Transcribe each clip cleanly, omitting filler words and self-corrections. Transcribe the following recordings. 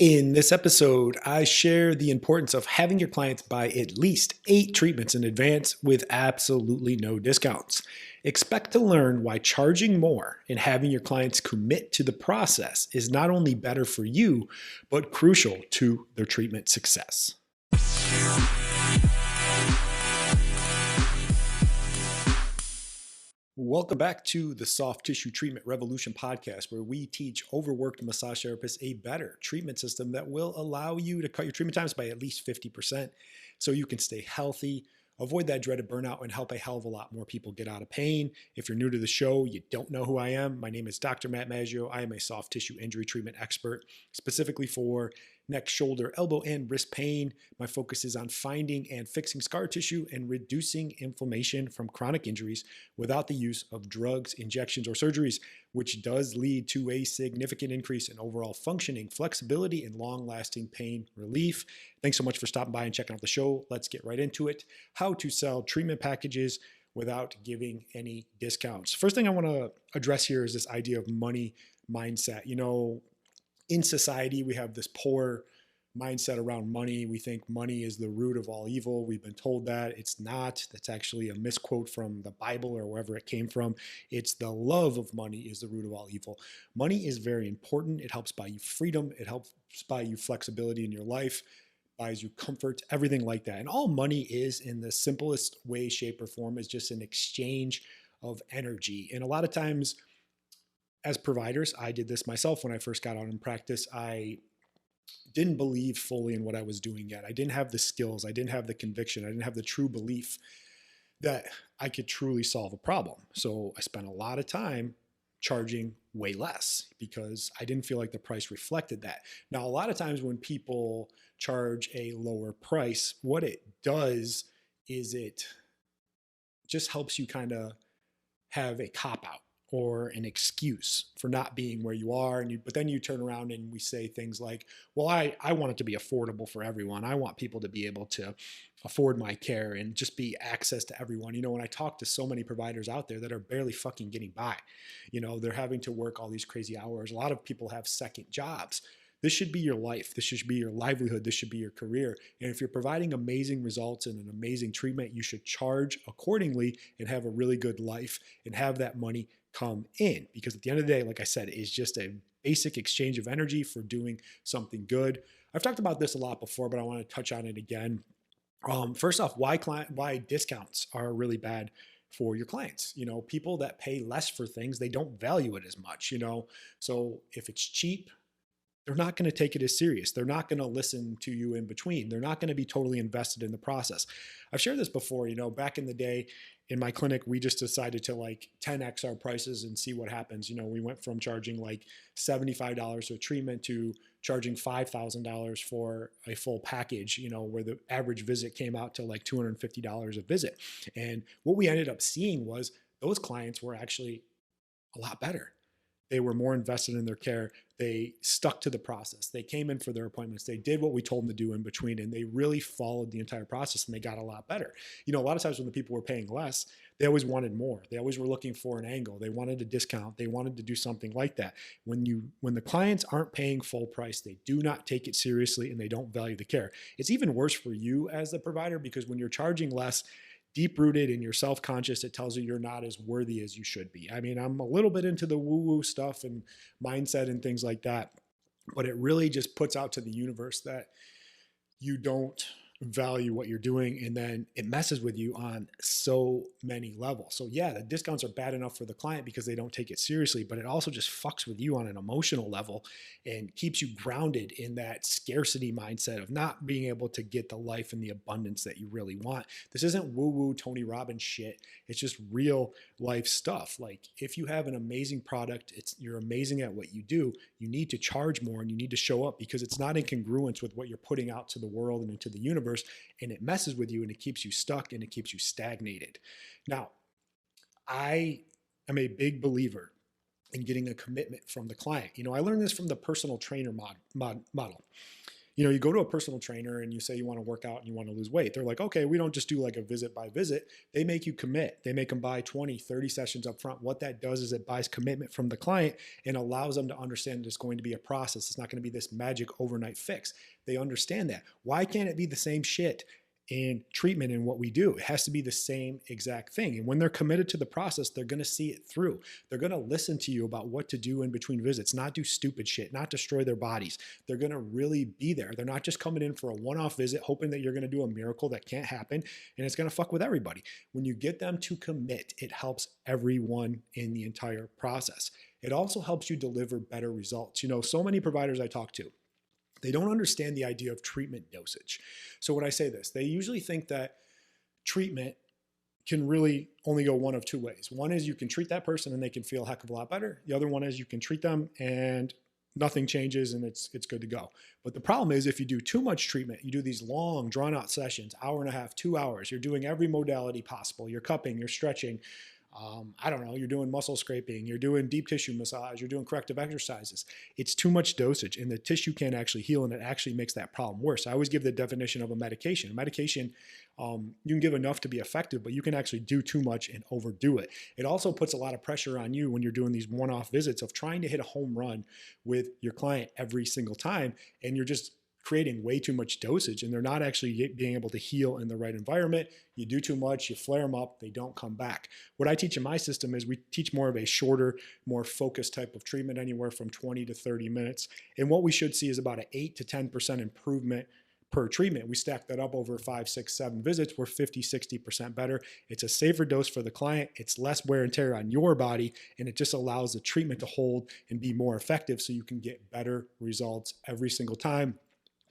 In this episode, I share the importance of having your clients buy at least 8 treatments in advance with absolutely no discounts. Expect to learn why charging more and having your clients commit to the process is not only better for you, but crucial to their treatment success. Welcome back to the Soft Tissue Treatment Revolution podcast, where we teach overworked massage therapists a better treatment system that will allow you to cut your treatment times by at least 50% so you can stay healthy, avoid that dreaded burnout, and help a hell of a lot more people get out of pain. If you're new to the show, you don't know who I am. My name is Dr. Matt Maggio. I am a soft tissue injury treatment expert, specifically for neck, shoulder, elbow, and wrist pain. My focus is on finding and fixing scar tissue and reducing inflammation from chronic injuries without the use of drugs, injections, or surgeries, which does lead to a significant increase in overall functioning, flexibility, and long-lasting pain relief. Thanks so much for stopping by and checking out the show. Let's get right into it. How to sell treatment packages without giving any discounts. First thing I want to address here is this idea of money mindset. In society, we have this poor mindset around money. We think money is the root of all evil. We've been told that. It's not. That's actually a misquote from the Bible or wherever it came from. It's the love of money is the root of all evil. Money is very important. It helps buy you freedom. It helps buy you flexibility in your life, buys you comfort, everything like that. And all money is, in the simplest way, shape, or form, is just an exchange of energy. And a lot of times, as providers, I did this myself when I first got out in practice. I didn't believe fully in what I was doing yet. I didn't have the skills. I didn't have the conviction. I didn't have the true belief that I could truly solve a problem. So I spent a lot of time charging way less because I didn't feel like the price reflected that. Now, a lot of times when people charge a lower price, what it does is it just helps you kind of have a cop-out or an excuse for not being where you are. But then you turn around and we say things like, well, I want it to be affordable for everyone. I want people to be able to afford my care and just be access to everyone. When I talk to so many providers out there that are barely fucking getting by, they're having to work all these crazy hours. A lot of people have second jobs. This should be your life. This should be your livelihood. This should be your career. And if you're providing amazing results and an amazing treatment, you should charge accordingly and have a really good life and have that money come in. Because at the end of the day, like I said, it's just a basic exchange of energy for doing something good. I've talked about this a lot before, but I want to touch on it again. First off, why discounts are really bad for your clients. People that pay less for things, they don't value it as much, So if it's cheap, they're not going to take it as serious. They're not going to listen to you in between. They're not going to be totally invested in the process. I've shared this before, back in the day in my clinic, we just decided to 10x our prices and see what happens. We went from charging $75 for a treatment to charging $5,000 for a full package, where the average visit came out to $250 a visit. And what we ended up seeing was those clients were actually a lot better. They were more invested in their care. They stuck to the process. They came in for their appointments. They did what we told them to do in between, and they really followed the entire process, and they got a lot better. A lot of times when the people were paying less, they always wanted more. They always were looking for an angle. They wanted a discount. They wanted to do something like that. When the clients aren't paying full price, they do not take it seriously, and they don't value the care. It's even worse for you as the provider, because when you're charging less, deep-rooted in your self-conscious, it tells you you're not as worthy as you should be. I'm a little bit into the woo-woo stuff and mindset and things like that, but it really just puts out to the universe that you don't value what you're doing, and then it messes with you on so many levels. So yeah, the discounts are bad enough for the client because they don't take it seriously, but it also just fucks with you on an emotional level and keeps you grounded in that scarcity mindset of not being able to get the life and the abundance that you really want. This isn't woo-woo Tony Robbins shit. It's just real life stuff. If you have an amazing product, you're amazing at what you do, you need to charge more and you need to show up, because it's not in congruence with what you're putting out to the world and into the universe. And it messes with you and it keeps you stuck and it keeps you stagnated. Now, I am a big believer in getting a commitment from the client. I learned this from the personal trainer model. You know, you go to a personal trainer and you say you want to work out and you want to lose weight. They're like, okay, we don't just do like a visit by visit. They make you commit. They make them buy 20, 30 sessions up front. What that does is it buys commitment from the client and allows them to understand that it's going to be a process. It's not going to be this magic overnight fix. They understand that. Why can't it be the same shit in treatment and what we do? It has to be the same exact thing. And when they're committed to the process, they're going to see it through. They're going to listen to you about what to do in between visits, not do stupid shit, not destroy their bodies. They're going to really be there. They're not just coming in for a one-off visit, hoping that you're going to do a miracle that can't happen. And it's going to fuck with everybody. When you get them to commit, it helps everyone in the entire process. It also helps you deliver better results. You know, so many providers I talk to, they don't understand the idea of treatment dosage. So when I say this, they usually think that treatment can really only go one of two ways. One is you can treat that person and they can feel a heck of a lot better. The other one is you can treat them and nothing changes and it's good to go. But the problem is if you do too much treatment, you do these long drawn out sessions, hour and a half, 2 hours, you're doing every modality possible. You're cupping, you're stretching, I don't know, you're doing muscle scraping, you're doing deep tissue massage, you're doing corrective exercises. It's too much dosage and the tissue can't actually heal and it actually makes that problem worse. I always give the definition of a medication. A medication, you can give enough to be effective, but you can actually do too much and overdo it. It also puts a lot of pressure on you when you're doing these one-off visits of trying to hit a home run with your client every single time, and you're just creating way too much dosage and they're not actually being able to heal in the right environment. You do too much, you flare them up, they don't come back. What I teach in my system is we teach more of a shorter, more focused type of treatment, anywhere from 20 to 30 minutes. And what we should see is about an 8 to 10% improvement per treatment. We stack that up over 5, 6, 7 visits. We're 50, 60% better. It's a safer dose for the client. It's less wear and tear on your body, and it just allows the treatment to hold and be more effective so you can get better results every single time,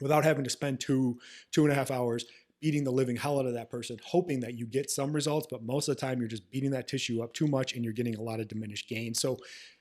without having to spend 2.5 hours beating the living hell out of that person, hoping that you get some results, but most of the time you're just beating that tissue up too much and you're getting a lot of diminished gain. So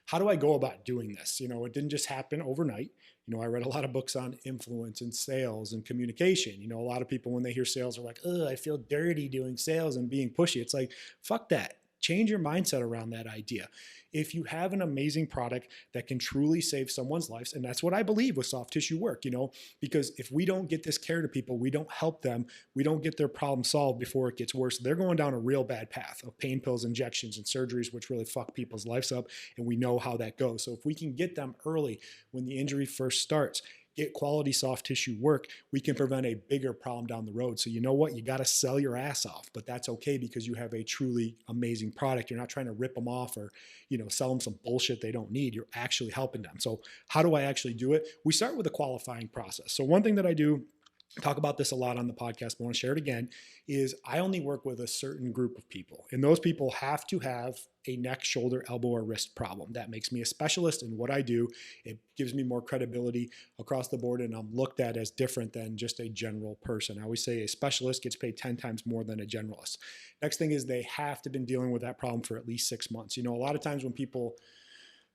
how do I go about doing this? You know, it didn't just happen overnight. You know, I read a lot of books on influence and sales and communication. You know, a lot of people, when they hear sales, are like, oh, I feel dirty doing sales and being pushy. It's like, fuck that. Change your mindset around that idea. If you have an amazing product that can truly save someone's lives, and that's what I believe with soft tissue work, you know, because if we don't get this care to people, we don't help them, we don't get their problem solved before it gets worse, they're going down a real bad path of pain pills, injections, and surgeries, which really fuck people's lives up, and we know how that goes. So if we can get them early when the injury first starts, get quality soft tissue work, we can prevent a bigger problem down the road. So you know what? You got to sell your ass off, but that's okay because you have a truly amazing product. You're not trying to rip them off or, you know, sell them some bullshit they don't need. You're actually helping them. So how do I actually do it? We start with a qualifying process. So one thing that I do, talk about this a lot on the podcast, but I want to share it again, is I only work with a certain group of people. And those people have to have a neck, shoulder, elbow, or wrist problem. That makes me a specialist in what I do. It gives me more credibility across the board, and I'm looked at as different than just a general person. I always say a specialist gets paid 10 times more than a generalist. Next thing is they have to have been dealing with that problem for at least 6 months. You know, a lot of times when people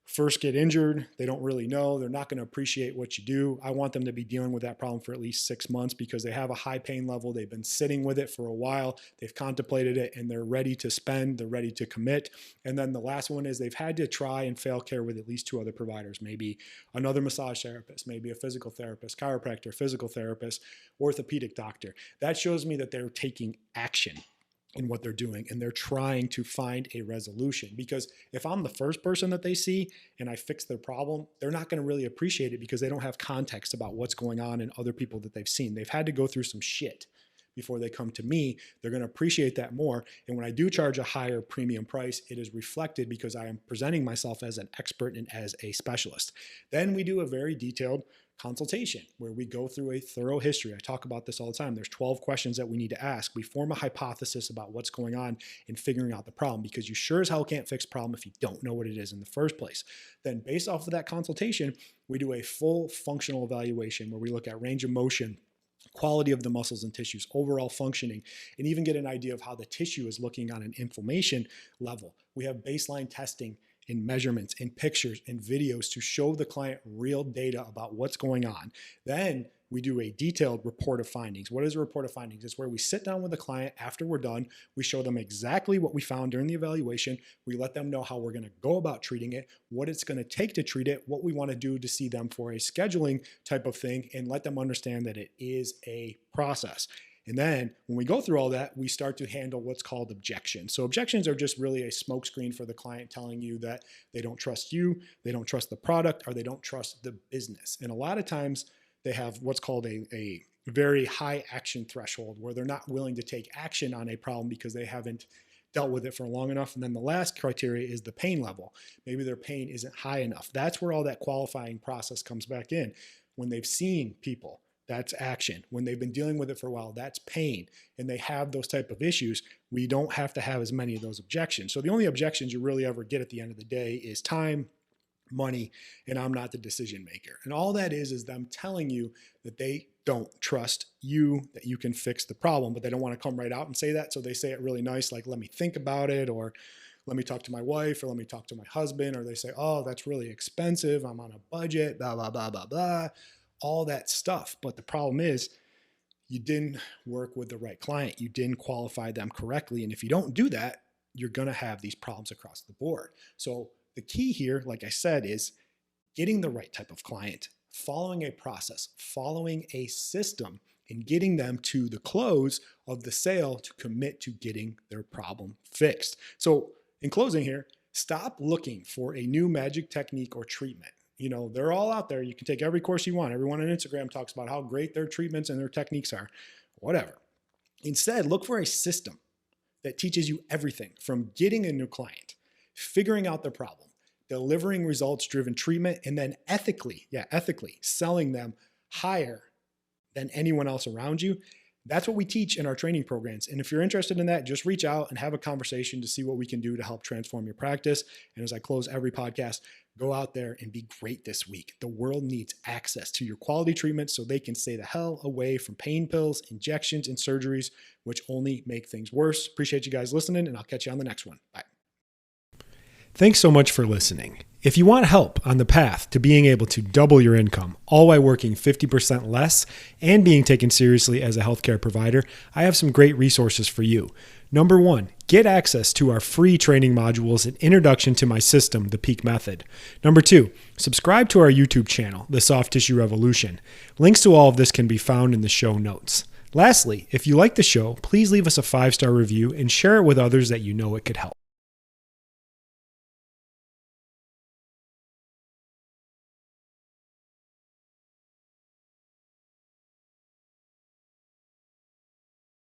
first get injured, they don't really know, they're not going to appreciate what you do. I want them to be dealing with that problem for at least 6 months because they have a high pain level. They've been sitting with it for a while. They've contemplated it and they're ready to spend, they're ready to commit. And then the last one is they've had to try and fail care with at least 2 other providers, maybe another massage therapist, maybe a physical therapist, chiropractor, physical therapist, orthopedic doctor. That shows me that they're taking action in what they're doing, and they're trying to find a resolution. Because if I'm the first person that they see and I fix their problem, they're not going to really appreciate it because they don't have context about what's going on in other people that they've seen. They've had to go through some shit before they come to me. They're going to appreciate that more. And when I do charge a higher premium price, it is reflected because I am presenting myself as an expert and as a specialist. Then we do a very detailed consultation where we go through a thorough history. I talk about this all the time. There's 12 questions that we need to ask. We form a hypothesis about what's going on in figuring out the problem, because you sure as hell can't fix a problem if you don't know what it is in the first place. Then based off of that consultation, we do a full functional evaluation where we look at range of motion, quality of the muscles and tissues, overall functioning, and even get an idea of how the tissue is looking on an inflammation level. We have baseline testing in measurements, in pictures, in videos to show the client real data about what's going on. Then we do a detailed report of findings. What is a report of findings? It's where we sit down with the client after we're done. We show them exactly what we found during the evaluation. We let them know how we're going to go about treating it, what it's going to take to treat it, what we want to do to see them for a scheduling type of thing, and let them understand that it is a process. And then when we go through all that, we start to handle what's called objections. So objections are just really a smokescreen for the client telling you that they don't trust you, they don't trust the product, or they don't trust the business. And a lot of times they have what's called a very high action threshold, where they're not willing to take action on a problem because they haven't dealt with it for long enough. And then the last criteria is the pain level. Maybe their pain isn't high enough. That's where all that qualifying process comes back in. When they've seen people, that's action. When they've been dealing with it for a while, that's pain. And they have those type of issues, we don't have to have as many of those objections. So the only objections you really ever get at the end of the day is time, money, and I'm not the decision maker. And all that is them telling you that they don't trust you, that you can fix the problem, but they don't want to come right out and say that. So they say it really nice, like, let me think about it, or let me talk to my wife, or let me talk to my husband, or they say, oh, that's really expensive, I'm on a budget, blah, blah, blah, blah, blah. All that stuff. But the problem is you didn't work with the right client. You didn't qualify them correctly. And if you don't do that, you're going to have these problems across the board. So the key here, like I said, is getting the right type of client, following a process, following a system, and getting them to the close of the sale to commit to getting their problem fixed. So in closing here, stop looking for a new magic technique or treatment. You know, they're all out there. You can take every course you want. Everyone on Instagram talks about how great their treatments and their techniques are, whatever. Instead, look for a system that teaches you everything from getting a new client, figuring out the problem, delivering results-driven treatment, and then ethically selling them higher than anyone else around you. That's what we teach in our training programs. And if you're interested in that, just reach out and have a conversation to see what we can do to help transform your practice. And as I close every podcast, go out there and be great this week. The world needs access to your quality treatments so they can stay the hell away from pain pills, injections, and surgeries, which only make things worse. Appreciate you guys listening, and I'll catch you on the next one. Bye. Thanks so much for listening. If you want help on the path to being able to double your income, all while working 50% less and being taken seriously as a healthcare provider, I have some great resources for you. Number one, get access to our free training modules and introduction to my system, the Peak Method. Number two, subscribe to our YouTube channel, The Soft Tissue Revolution. Links to all of this can be found in the show notes. Lastly, if you like the show, please leave us a 5-star review and share it with others that you know it could help.